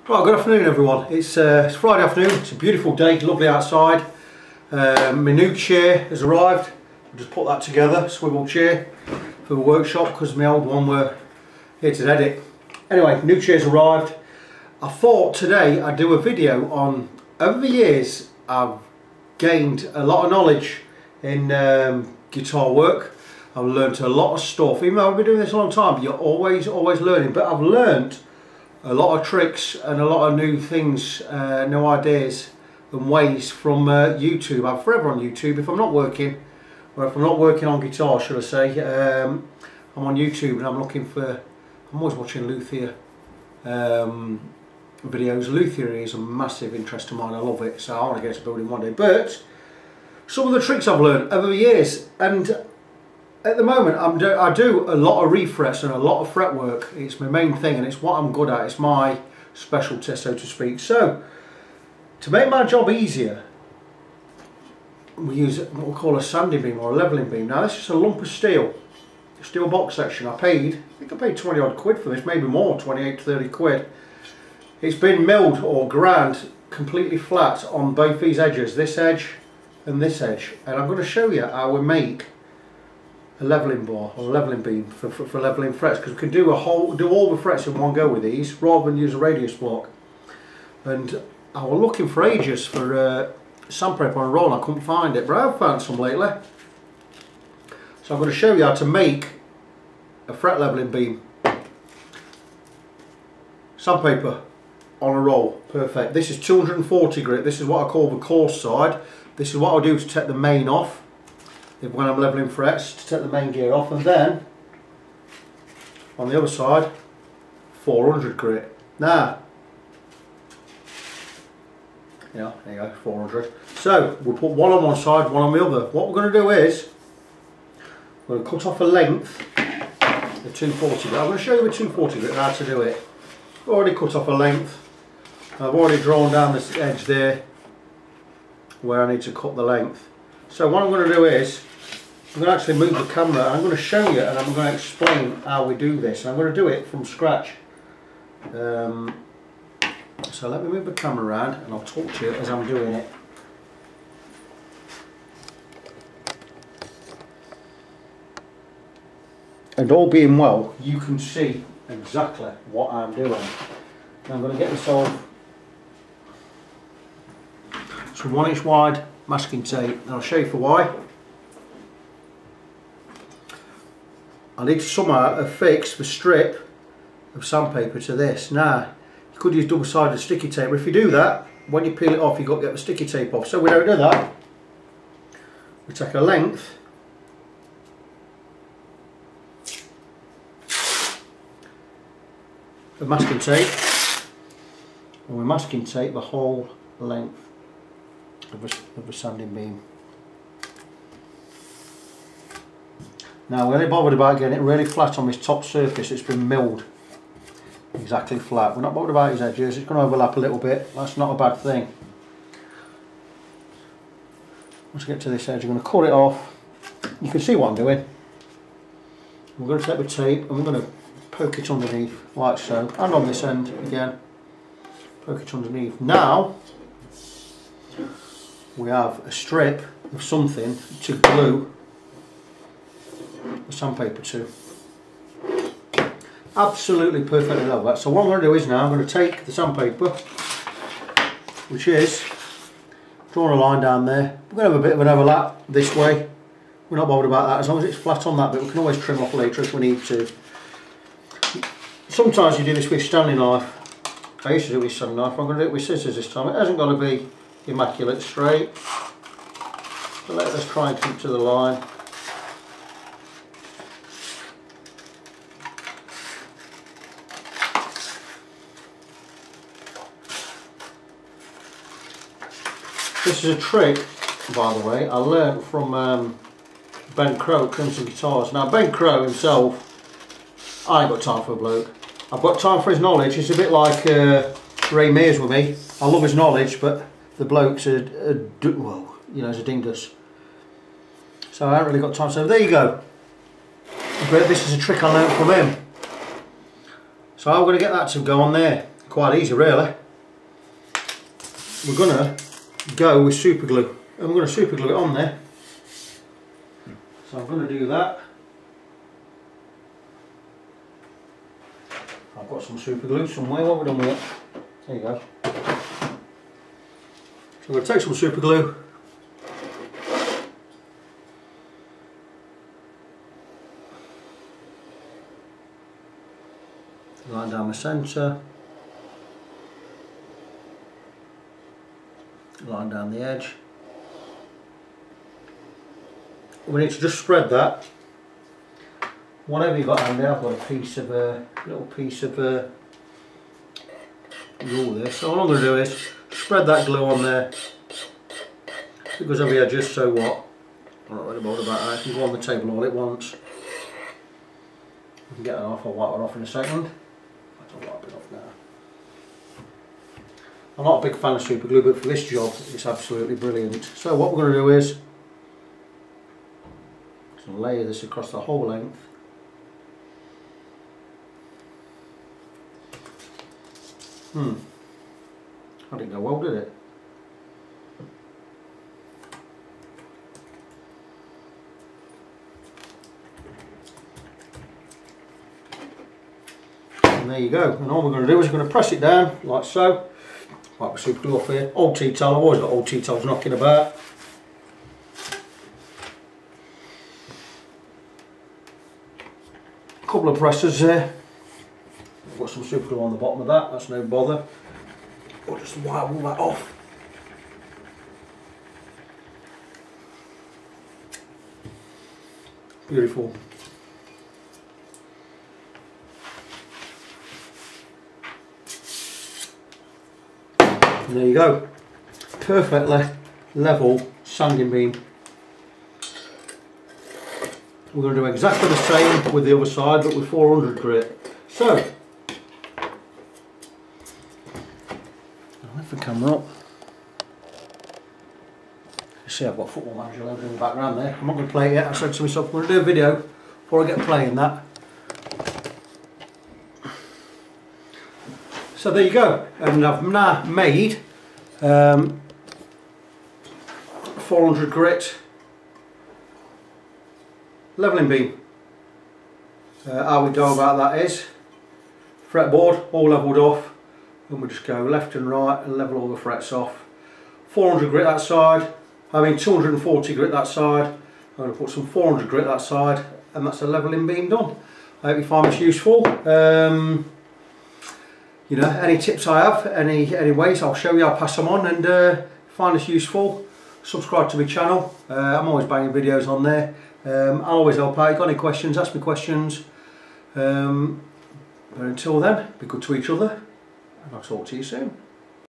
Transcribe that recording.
Right, good afternoon everyone. It's Friday afternoon, it's a beautiful day, lovely outside. My new chair has arrived. I'll just put that together, swivel chair for the workshop because my old one were here to edit. Anyway, new chair's arrived. I thought today I'd do a video on, over the years I've gained a lot of knowledge in guitar work. I've learned a lot of stuff, even though I've been doing this a long time, you're always learning, but I've learned a lot of tricks and a lot of new things, new ideas and ways from YouTube. I'm forever on YouTube. If I'm not working, or if I'm not working on guitar, should I say, I'm on YouTube and I'm always watching Luthier videos. Luthiery is a massive interest of mine, I love it, so I want to get to building one day. But some of the tricks I've learned over the years, and at the moment I do a lot of refrets and a lot of fret work. It's my main thing and it's what I'm good at. It's my specialty, so to speak. So to make my job easier, we use what we call a sanding beam or a levelling beam. Now this is just a lump of steel box section. I think I paid 20 odd quid for this, maybe more, 28 to 30 quid. It's been milled or ground completely flat on both these edges, this edge and this edge, and I'm going to show you how we make a levelling bar or a levelling beam for levelling frets, because we can do all the frets in one go with these rather than use a radius block. And I was looking for ages for sandpaper on a roll and I couldn't find it, but I've found some lately. So I'm going to show you how to make a fret levelling beam. Sandpaper on a roll, perfect. This is 240 grit. This is what I call the coarse side. This is what I'll do to take the main off when I'm levelling frets, to take the main gear off, and then on the other side 400 grit. Now, yeah, there you go, 400. So we'll put one on one side, one on the other. What we're going to do is we're going to cut off a length, the 240 grit. I'm going to show you the 240 grit how to do it. I've already cut off a length. I've already drawn down this edge there where I need to cut the length. So what I'm going to do is I'm going to actually move the camera and I'm going to show you and I'm going to explain how we do this. And I'm going to do it from scratch. So let me move the camera around and I'll talk to you as I'm doing it. And all being well, you can see exactly what I'm doing. And I'm going to get myself some 1 inch wide masking tape, and I'll show you for why. I need to somehow affix the strip of sandpaper to this. Now, you could use double-sided sticky tape, but if you do that, when you peel it off, you've got to get the sticky tape off. So we don't do that. We take a length of masking tape, and we masking tape the whole length of the sanding beam. Now we're only bothered about getting it really flat on this top surface. It's been milled exactly flat. We're not bothered about his edges. It's going to overlap a little bit. That's not a bad thing. Once I get to this edge, I'm going to cut it off. You can see what I'm doing. We're going to take the tape and we're going to poke it underneath like so, and on this end again, poke it underneath. Now we have a strip of something to glue the sandpaper to. Absolutely perfectly level that. So what I'm going to do is now I'm going to take the sandpaper, which is drawing a line down there. We're going to have a bit of an overlap this way. We're not bothered about that as long as it's flat on that bit. We can always trim off later if we need to. Sometimes you do this with Stanley knife. I used to do it with Stanley knife. I'm going to do it with scissors this time. It hasn't got to be immaculate straight, but let's try and keep to the line. This is a trick, by the way, I learned from Ben Crow, Crimson Guitars. Now Ben Crow himself, I ain't got time for a bloke. I've got time for his knowledge. He's a bit like Ray Mears with me. I love his knowledge, but the bloke's well, you know, he's a dingus. So I haven't really got time. So there you go. But this is a trick I learned from him. So I'm going to get that to go on there. quite easy really. We're going to go with super glue, and we're going to super glue it on there. So I'm going to do that. I've got some super glue somewhere. What have we done with it? There you go. So I'm going to take some super glue. Line down the centre. Line down the edge. We need to just spread that. Whatever you've got handy, I've got a piece of little piece of glue there. So all I'm going to do is spread that glue on there. It goes over the edges, so what? I'm not really bothered about that. It can go on the table all it wants. I can get it off. I'll wipe it off in a second. I'll wipe it off now. I'm not a big fan of super glue, but for this job it's absolutely brilliant. So what we're going to do is layer this across the whole length. That didn't go well, did it? And there you go. And all we're going to do is we're going to press it down like so. Wipe the super glue off here. Old tea towel. I've always got old tea towels knocking about. Couple of presses there. I've got some super glue on the bottom of that. That's no bother. I'll just wipe all that off. Beautiful. And there you go. Perfectly level sanding beam. We're going to do exactly the same with the other side, but with 400 grit. So, I'll lift the camera up. You see, I've got football manager loaded in the background there. I'm not going to play it yet. I said to myself, I'm going to do a video before I get playing that. So there you go, and I've now made 400 grit levelling beam. How we go about that is fretboard all levelled off, and we just go left and right and level all the frets off. 400 grit that side, I mean 240 grit that side. I'm going to put some 400 grit that side, and that's a levelling beam done. I hope you find this useful. You know, any tips I have, any ways, I'll show you, I'll pass them on, and find this useful, subscribe to my channel. I'm always banging videos on there. I'll always help out. Got any questions, ask me questions. But until then, be good to each other, and I'll talk to you soon.